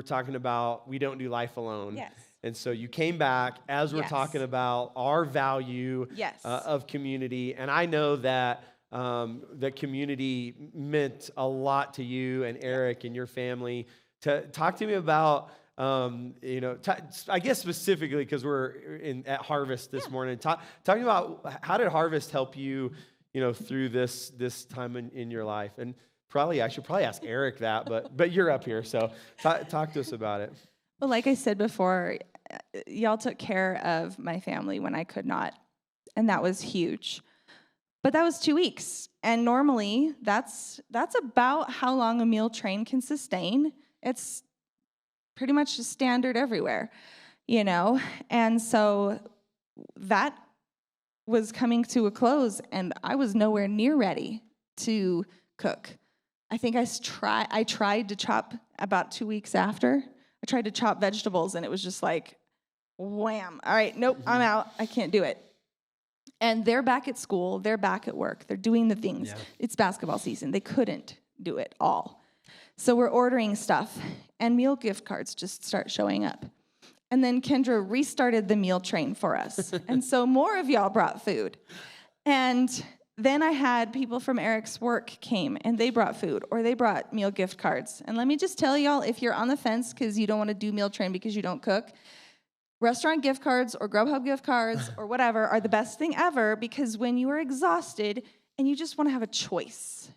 A: talking about we don't do life alone.
B: Yes.
A: And so you came back as we're talking about our value of community. And I know that that community meant a lot to you and Eric and your family. Talk to me about, I guess specifically because we're at Harvest this morning. Talking about how did Harvest help you, through this time in your life? And I should probably ask Eric that, but you're up here, so talk to us about it.
B: Well, like I said before, y'all took care of my family when I could not, and that was huge. But that was 2 weeks, and normally that's about how long a meal train can sustain. It's pretty much standard everywhere, and so that was coming to a close, and I was nowhere near ready to cook. I think I tried to chop about 2 weeks after. I tried to chop vegetables, and it was just like, wham. All right, nope, I'm out. I can't do it. And they're back at school. They're back at work. They're doing the things. Yeah. It's basketball season. They couldn't do it all. So we're ordering stuff, and meal gift cards just start showing up. And then Kendra restarted the meal train for us. And so more of y'all brought food. And then I had people from Eric's work came, and they brought food, or they brought meal gift cards. And let me just tell y'all, if you're on the fence because you don't want to do meal train because you don't cook, restaurant gift cards or Grubhub gift cards or whatever are the best thing ever, because when you are exhausted and you just want to have a choice.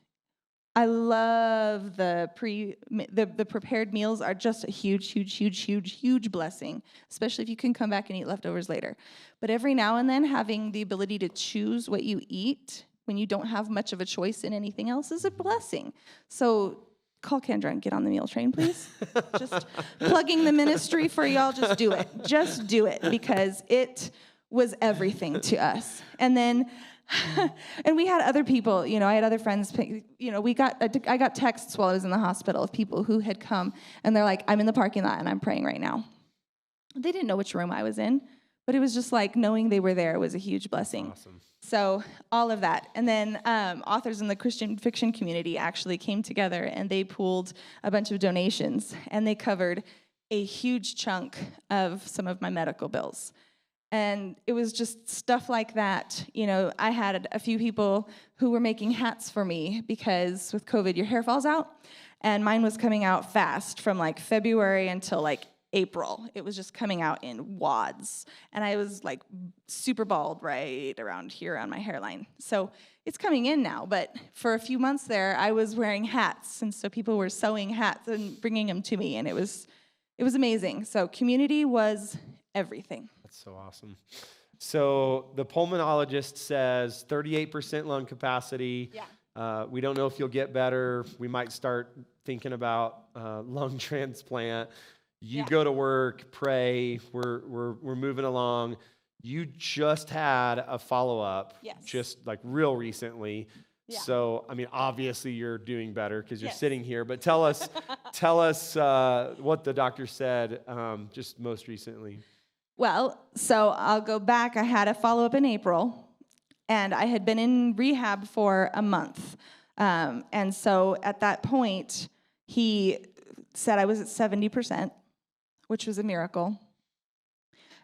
B: I love the prepared meals are just a huge blessing, especially if you can come back and eat leftovers later. But every now and then, having the ability to choose what you eat when you don't have much of a choice in anything else is a blessing. So call Kendra and get on the meal train, please. Just plugging the ministry for y'all. Just do it. Just do it, because it was everything to us. And then, and we had other people, I had other friends, I got texts while I was in the hospital of people who had come, and they're like, I'm in the parking lot and I'm praying right now. They didn't know which room I was in, but it was just like knowing they were there was a huge blessing.
A: Awesome.
B: So all of that. And then authors in the Christian fiction community actually came together, and they pooled a bunch of donations, and they covered a huge chunk of some of my medical bills. And it was just stuff like that. I had a few people who were making hats for me because with COVID, your hair falls out. And mine was coming out fast from like February until like April. It was just coming out in wads. And I was like super bald right around here on my hairline. So it's coming in now, but for a few months there, I was wearing hats. And so people were sewing hats and bringing them to me, and it was amazing. So community was everything.
A: That's so awesome. So the pulmonologist says 38% lung capacity.
B: Yeah.
A: We don't know if you'll get better. We might start thinking about lung transplant. You go to work, pray. We're moving along. You just had a follow-up, just like real recently. Yeah. So, I mean, obviously you're doing better because you're sitting here. But tell us what the doctor said just most recently.
B: Well, so I'll go back. I had a follow-up in April, and I had been in rehab for a month. And so at that point, he said I was at 70%, which was a miracle.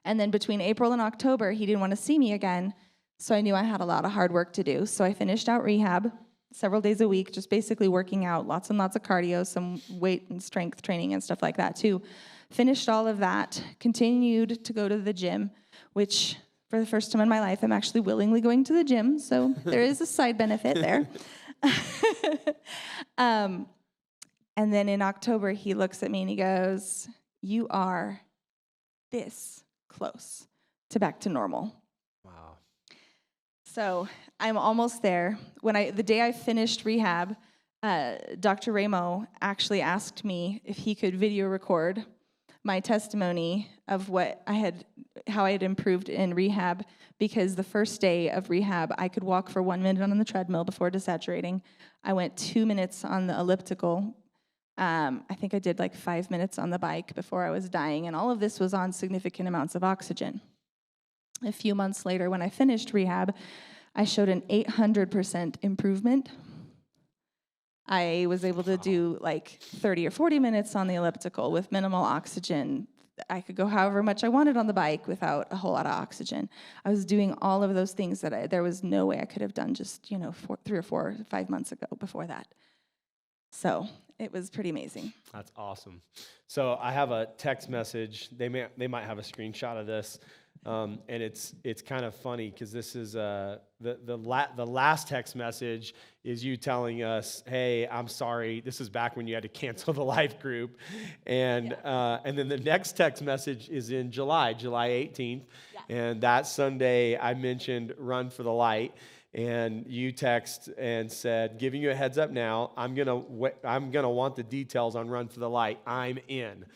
B: And then between April and October, he didn't want to see me again, so I knew I had a lot of hard work to do. So I finished out rehab several days a week, just basically working out, lots and lots of cardio, some weight and strength training and stuff like that too. Finished all of that, continued to go to the gym, which for the first time in my life, I'm actually willingly going to the gym, so there is a side benefit there. And then in October, he looks at me and he goes, "You are this close to back to normal."
A: Wow.
B: So I'm almost there. The day I finished rehab, Dr. Ramo actually asked me if he could video record my testimony of how I had improved in rehab, because the first day of rehab, I could walk for 1 minute on the treadmill before desaturating. I went 2 minutes on the elliptical. I think I did like 5 minutes on the bike before I was dying, and all of this was on significant amounts of oxygen. A few months later, when I finished rehab, I showed an 800% improvement. I was able to do like 30 or 40 minutes on the elliptical with minimal oxygen. I could go however much I wanted on the bike without a whole lot of oxygen. I was doing all of those things that there was no way I could have done just 3 or 4 or 5 months ago before that. So it was pretty amazing.
A: That's awesome. So I have a text message. They might have a screenshot of this. And it's kind of funny because this is the last text message is you telling us, "Hey, I'm sorry. This is back when you had to cancel the life group," and then the next text message is in July 18th, and that Sunday I mentioned Run for the Light. And you text and said, "Giving you a heads up now, I'm gonna want the details on Run for the Light. I'm in."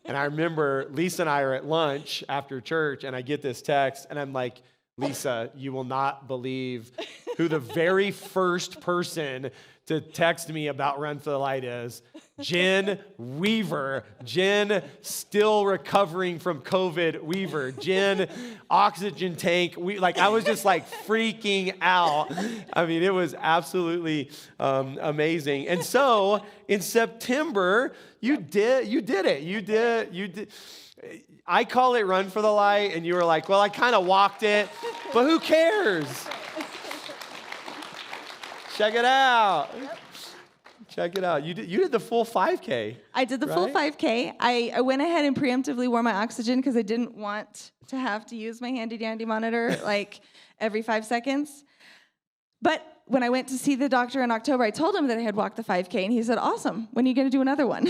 A: And I remember Lisa and I are at lunch after church, and I get this text, and I'm like, "Lisa, you will not believe who the very first person to text me about Run for the Light is. Jen Weaver. Jen, still recovering from COVID, Weaver. Jen, oxygen tank. I was just like freaking out. I mean, it was absolutely amazing. And so in September, you did it. I call it Run for the Light, and you were like, "Well, I kind of walked it, but who cares? Check it out." Check it out. You did the full 5K.
B: I did the full 5K. I went ahead and preemptively wore my oxygen because I didn't want to have to use my handy-dandy monitor like every 5 seconds. But when I went to see the doctor in October, I told him that I had walked the 5K, and he said, "Awesome. When are you going to do another one?"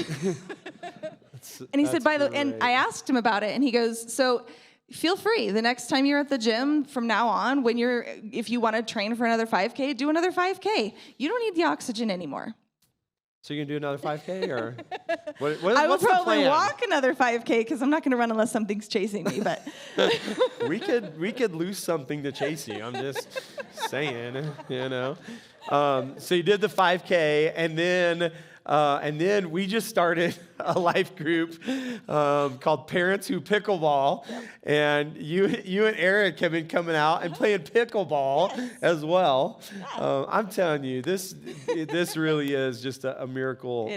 B: And he said, and I asked him about it, and he goes, "So feel free. The next time you're at the gym from now on, if you want to train for another 5K, do another 5K. You don't need the oxygen anymore."
A: So you're going to do another 5K, or what's
B: I will probably
A: the plan?
B: walk another 5K because I'm not going to run unless something's chasing me. But
A: we could lose something to chase you. I'm just saying, So you did the 5K, and then we just started a life group called Parents Who Pickleball, and you and Eric have been coming out and playing pickleball as well. I'm telling you, this really is just a miracle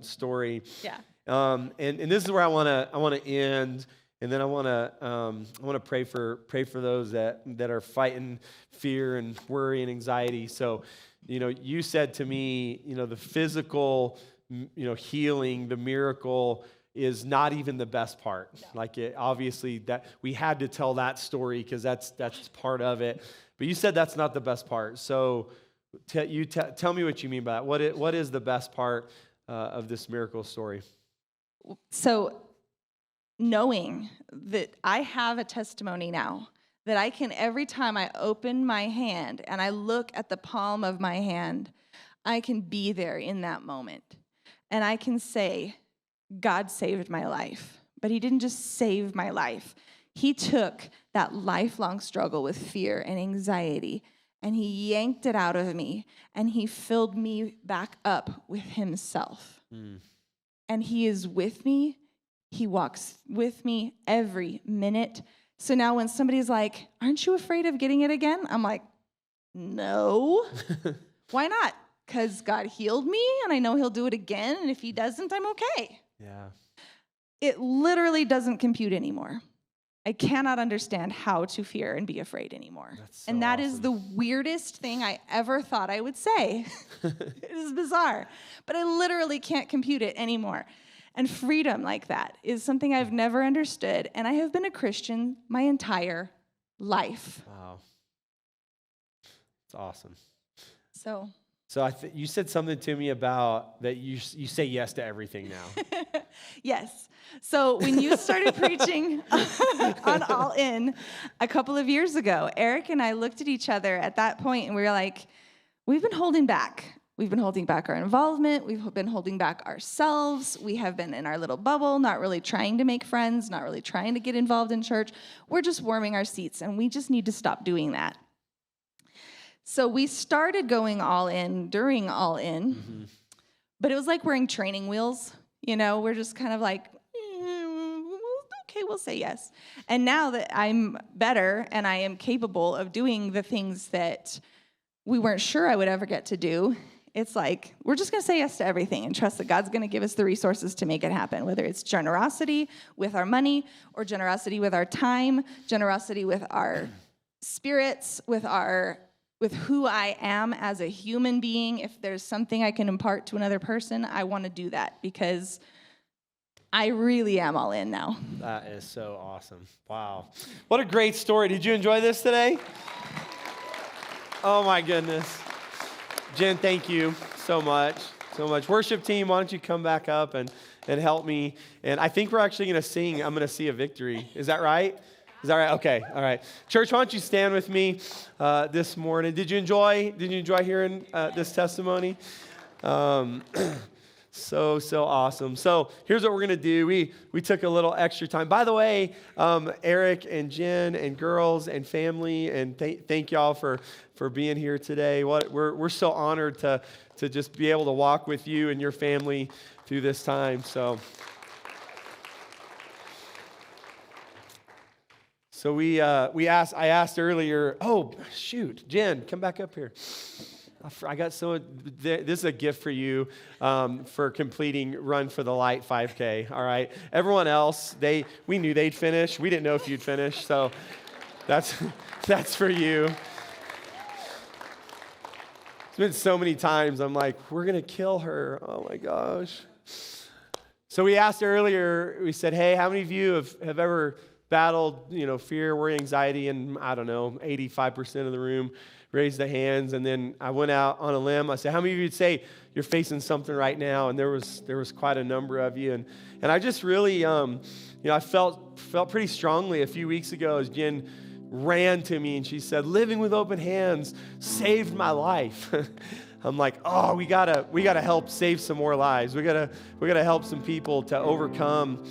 A: story.
B: Yeah.
A: And this is where I want to end. And then I want to pray for those that are fighting fear and worry and anxiety. So, you said to me, the physical, healing, the miracle is not even the best part. Like obviously that we had to tell that story because that's part of it. But you said that's not the best part. So tell me what you mean by that. What is the best part of this miracle story?
B: So knowing that I have a testimony now, that I can, every time I open my hand and I look at the palm of my hand, I can be there in that moment. And I can say, God saved my life. But he didn't just save my life. He took that lifelong struggle with fear and anxiety, and he yanked it out of me, and he filled me back up with himself. And he is with me. He walks with me every minute. So now when somebody's like, aren't you afraid of getting it again? I'm like, no. Why not? Because God healed me, and I know he'll do it again, and if he doesn't, I'm okay.
A: Yeah.
B: It literally doesn't compute anymore. I cannot understand how to fear and be afraid anymore. And that is the weirdest thing I ever thought I would say. It is bizarre. But I literally can't compute it anymore. And freedom like that is something I've never understood. And I have been a Christian my entire life.
A: Wow. It's awesome.
B: So
A: you said something to me about that you say yes to everything now.
B: Yes. So when you started preaching on All In a couple of years ago, Eric and I looked at each other at that point and we were like, we've been holding back. We've been holding back our involvement. We've been holding back ourselves. We have been in our little bubble, not really trying to make friends, not really trying to get involved in church. We're just warming our seats, and we just need to stop doing that. So we started going all in during All In, but it was like wearing training wheels. You know, we're just kind of like, okay, we'll say yes. And now that I'm better and I am capable of doing the things that we weren't sure I would ever get to do, it's like we're just going to say yes to everything and trust that God's going to give us the resources to make it happen, whether it's generosity with our money or generosity with our time, generosity with our spirits, with who I am as a human being. If there's something I can impart to another person, I want to do that because I really am all in now.
A: That is so awesome. Wow. What a great story. Did you enjoy this today? Oh my goodness. Jen, thank you so much. Worship team, why don't you come back up and help me? And I think we're actually going to sing, I'm going to see a victory. Is that right? Is that right? Okay. All right. Church, why don't you stand with me this morning? Did you enjoy hearing this testimony? So awesome. So here's what we're going to do. We took a little extra time. By the way, Eric and Jen and girls and family, and thank y'all for being here today. We're so honored to just be able to walk with you and your family through this time. So I asked earlier, oh, shoot, Jen, come back up here. I got this is a gift for you for completing Run for the Light 5K, all right? Everyone else, we knew they'd finish. We didn't know if you'd finish, so that's for you. It's been so many times I'm like, we're going to kill her. Oh, my gosh. So we asked earlier, we said, hey, how many of you have ever battled, fear, worry, anxiety, and I don't know, 85% of the room raised their hands. And then I went out on a limb. I said, how many of you would say you're facing something right now? And there was quite a number of you. And I just really, I felt pretty strongly a few weeks ago as Jen ran to me and she said, living with open hands saved my life. I'm like, oh, we gotta help save some more lives. We gotta help some people to overcome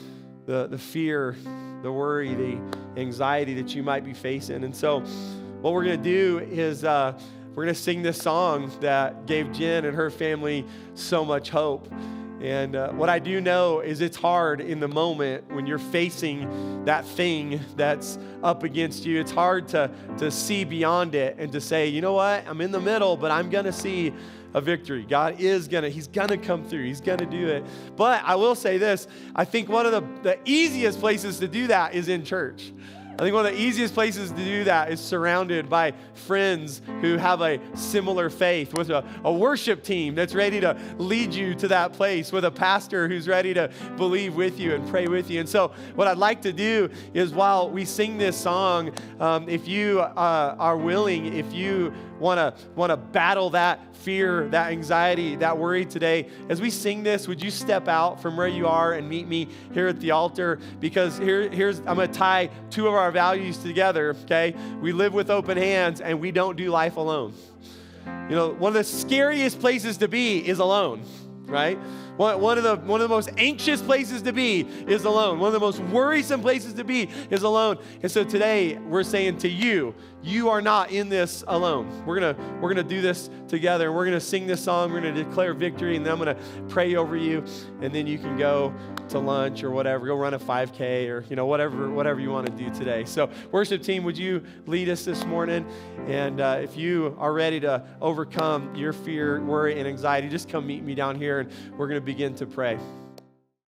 A: the fear, the worry, the anxiety that you might be facing. And so what we're going to do is we're going to sing this song that gave Jen and her family so much hope. And what I do know is it's hard in the moment when you're facing that thing that's up against you. It's hard to see beyond it and to say, you know what, I'm in the middle, but I'm going to see a victory. God is he's going to come through. He's going to do it. But I will say this, I think one of the easiest places to do that is in church. I think one of the easiest places to do that is surrounded by friends who have a similar faith, with a worship team that's ready to lead you to that place, with a pastor who's ready to believe with you and pray with you. And so what I'd like to do is, while we sing this song, if you are willing, if you want to battle that fear, that anxiety, that worry today, as we sing this, would you step out from where you are and meet me here at the altar? Because here's I'm going to tie two of our values together, okay? We live with open hands, and we don't do life alone. You know, one of the scariest places to be is alone, right? One of the most anxious places to be is alone. One of the most worrisome places to be is alone. And so today we're saying to you, you are not in this alone. We're gonna do this together, and we're gonna sing this song. We're gonna declare victory, and then I'm gonna pray over you, and then you can go to lunch or whatever. Go run a 5K or whatever you want to do today. So worship team, would you lead us this morning? And if you are ready to overcome your fear, worry, and anxiety, just come meet me down here, and we're gonna begin to pray.